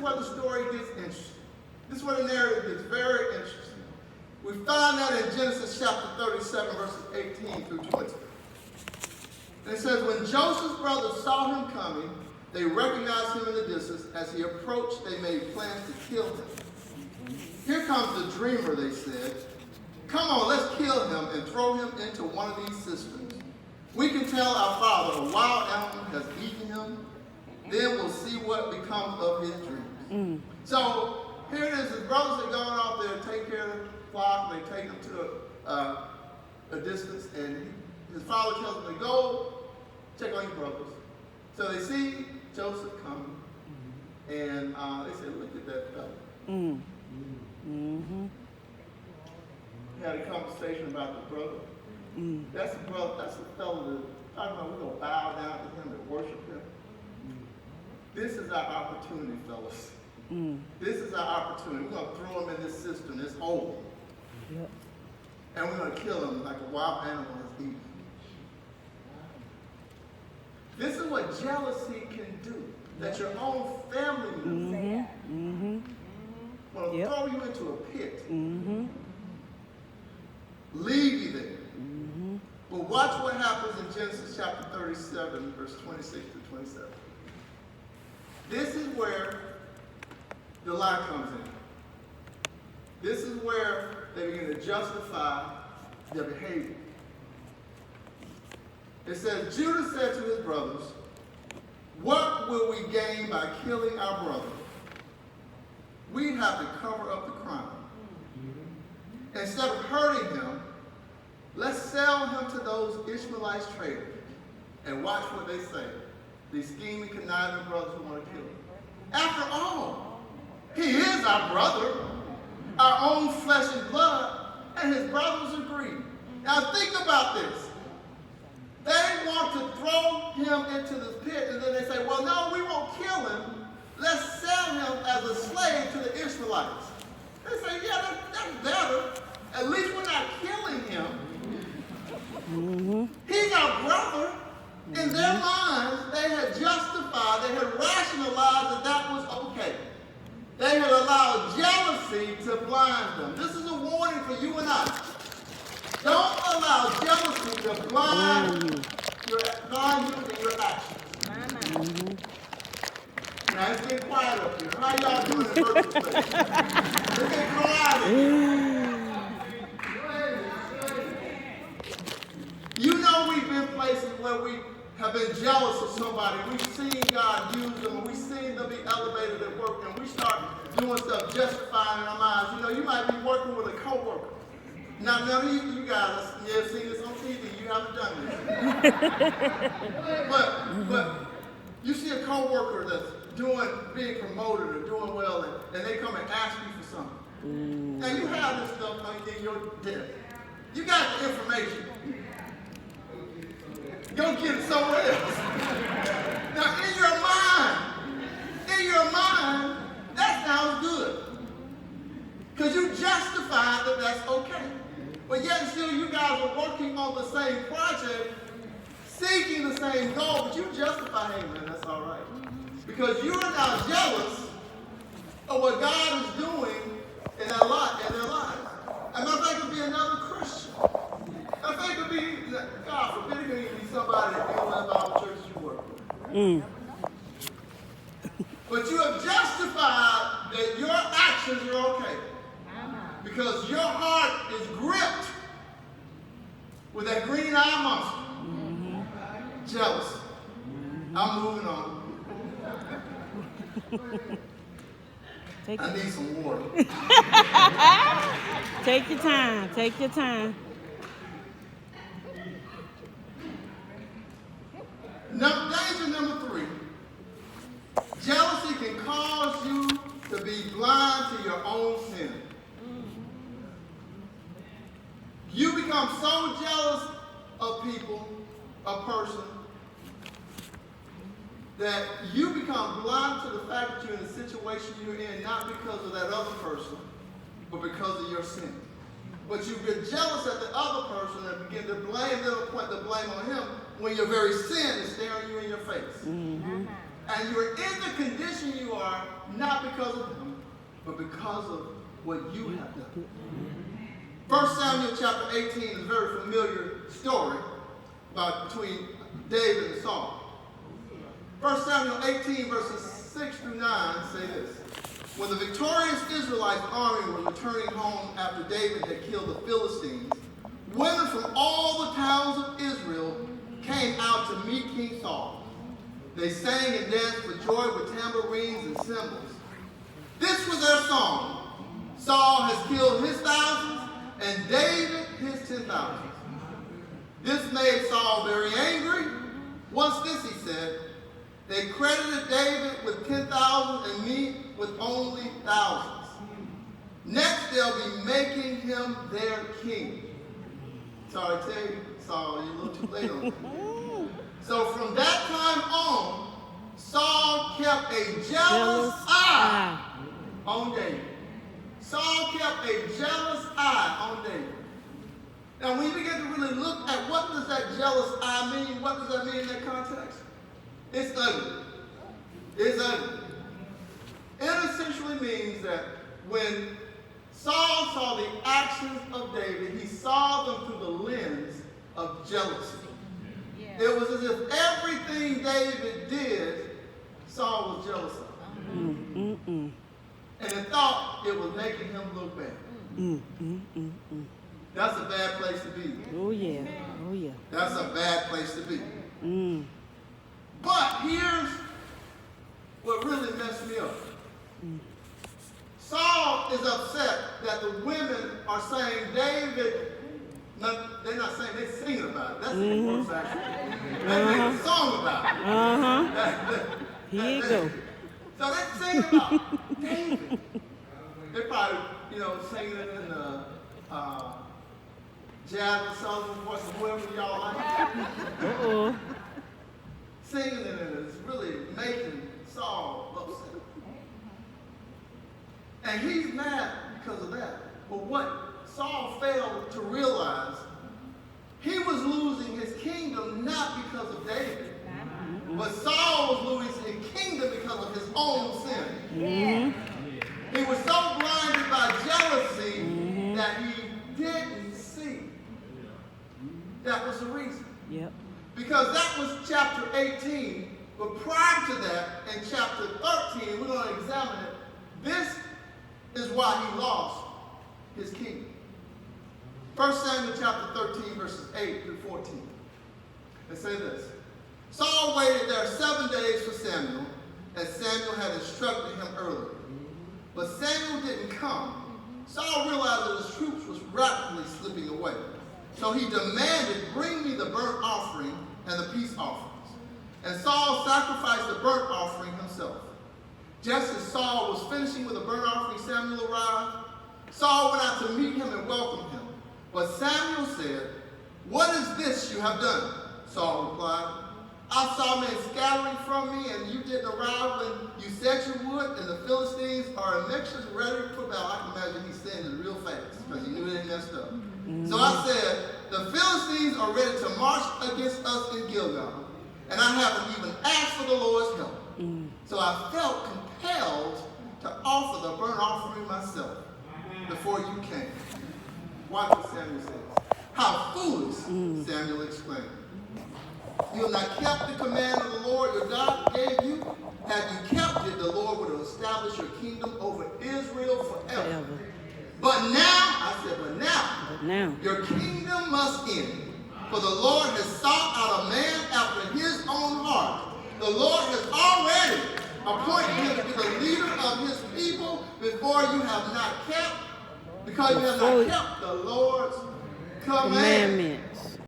where the story gets interesting. This is where the narrative gets very interesting. We find that in Genesis chapter 37, verses 18 through 20. And it says, when Joseph's brothers saw him coming, they recognized him in the distance. As he approached, they made plans to kill him. Here comes the dreamer, they said. Come on, let's kill him and throw him into one of these cisterns. We can tell our father a wild animal has eaten him. Then we'll see what becomes of his dreams. So here it is. His brothers are going off there to take care of the flock. They take him to a distance. And his father tells them to go check on your brothers. So they see Joseph coming. And they say, look at that fellow. He had a conversation about the brother. That's the brother, that's the fellow that talking about we're going to bow down to him and worship him. This is our opportunity, fellas. This is our opportunity. We're going to throw him in this cistern, this hole. Yep. And we're going to kill him like a wild animal has eaten. This is what jealousy can do. That your own family members will throw you into a pit. Leave you there. But watch what happens in Genesis chapter 37, verse 26 to 27. This is where the lie comes in. This is where they begin to justify their behavior. It says, Judah said to his brothers, what will we gain by killing our brother? We'd have to cover up the crime. Instead of hurting him, let's sell him to those Ishmaelite traders. And watch what they say. These scheming, conniving brothers who want to kill him. After all, he is our brother, our own flesh and blood, and his brothers agree. Now think about this. They want to throw him into this pit, and then they say, well, no, we won't kill him. Let's sell him as a slave to the Israelites. They say, yeah, that's better. At least we're not killing him. He's our brother. In their minds, they had justified, they had rationalized that was okay. They had allowed jealousy to blind them. This is a warning for you and I. Don't allow jealousy to blind you in your actions. Now it's getting quiet up here. How y'all doing in virtual space? It's getting quiet. You know we've been places where we have been jealous of somebody. We've seen God use them, and we've seen them be elevated at work, and we start doing stuff justifying in our minds. You know, you might be working with a coworker. Now, none of you guys have seen this on TV. You haven't done this. but you see a coworker that's being promoted or doing well, and they come and ask you for something. Now, you have this stuff in your desk. You got the information. Go get it somewhere else. Now, in your mind, that sounds good. Because you justified that that's okay. But yet still you guys are working on the same project, seeking the same goal, but you justify, hey man, that's all right. Because you are now jealous of what God is doing in their lives. And I think it could be another Christian. I think it could be, God forbid, it could be somebody in one of our churches you work with. But you have justified that your actions are okay. Because your heart is gripped with that green eye monster. Jealous. I'm moving on. I need some water. Take your time. Take your time. Danger number 3. Jealousy can cause you to be blind to your own sin. You become so jealous of people, a person, that you become blind to the fact that you're in the situation you're in, not because of that other person, but because of your sin. But you get jealous at the other person and begin to blame them, point the blame on him, when your very sin is staring you in your face. And you're in the condition you are not because of him, but because of what you have done. 1 Samuel chapter 18 is a very familiar story between David and Saul. 1 Samuel 18 verses 6 through 9 say this. When the victorious Israelite army was returning home after David had killed the Philistines, women from all the towns of Israel came out to meet King Saul. They sang and danced for joy with tambourines and cymbals. This was their song. Saul has killed his thousands and David his 10,000. This made Saul very angry. Once this, he said, they credited David with 10,000 and me with only thousands. Next, they'll be making him their king. Sorry to tell you, Saul, you're a little too late on that. So from that time on, Saul kept a jealous eye on David. Saul kept a jealous eye on David. Now, when you begin to really look at what does that jealous eye mean, what does that mean in that context? It's ugly. It's ugly. It essentially means that when Saul saw the actions of David, he saw them through the lens of jealousy. Yeah. It was as if everything David did, Saul was jealous of. And he thought it was making him look bad. That's a bad place to be. Oh, yeah. Oh, yeah. That's a bad place to be. But here's what really messed me up. Saul is upset that the women are saying David, they're not saying, they're singing about it. That's the worst actually. They make a song about it. Here you go. So they're singing about David. They're probably, singing it in the Jasmine Sullivan voice or whoever y'all like. Singing it, and it's really making Saul upset. And he's mad because of that. But what Saul failed to realize, he was losing his kingdom not because of David, but Saul was losing his kingdom because of his own sin. He was so blinded by jealousy that he didn't see. That was the reason. Yep. Because that was chapter 18, but prior to that, in chapter 13, we're going to examine it. This is why he lost his kingdom. 1 Samuel chapter 13, verses 8 through 14. They say this. Saul waited there 7 days for Samuel, as Samuel had instructed him earlier. But Samuel didn't come. Saul realized that his troops was rapidly slipping away. So he demanded, bring me the burnt offering and the peace offerings. And Saul sacrificed the burnt offering himself. Just as Saul was finishing with the burnt offering, Samuel arrived. Saul went out to meet him and welcome him. But Samuel said, what is this you have done? Saul replied, I saw men scattering from me, and you didn't arrive when you said you would, and the Philistines are a mixture ready for battle. I can imagine he's saying it real fast because he knew they messed up. So I said, the Philistines are ready to march against us in Gilgal, and I haven't even asked for the Lord's help. So I felt compelled to offer the burnt offering myself before you came. Watch what Samuel says. How foolish, Samuel exclaimed. You have not kept the command of the Lord your God gave you. Had you kept it, the Lord would have established your kingdom over Israel forever. But now, your kingdom must end. For the Lord has sought out a man after his own heart. The Lord has already appointed him to be the leader of his people because you have not kept the Lord's commandments.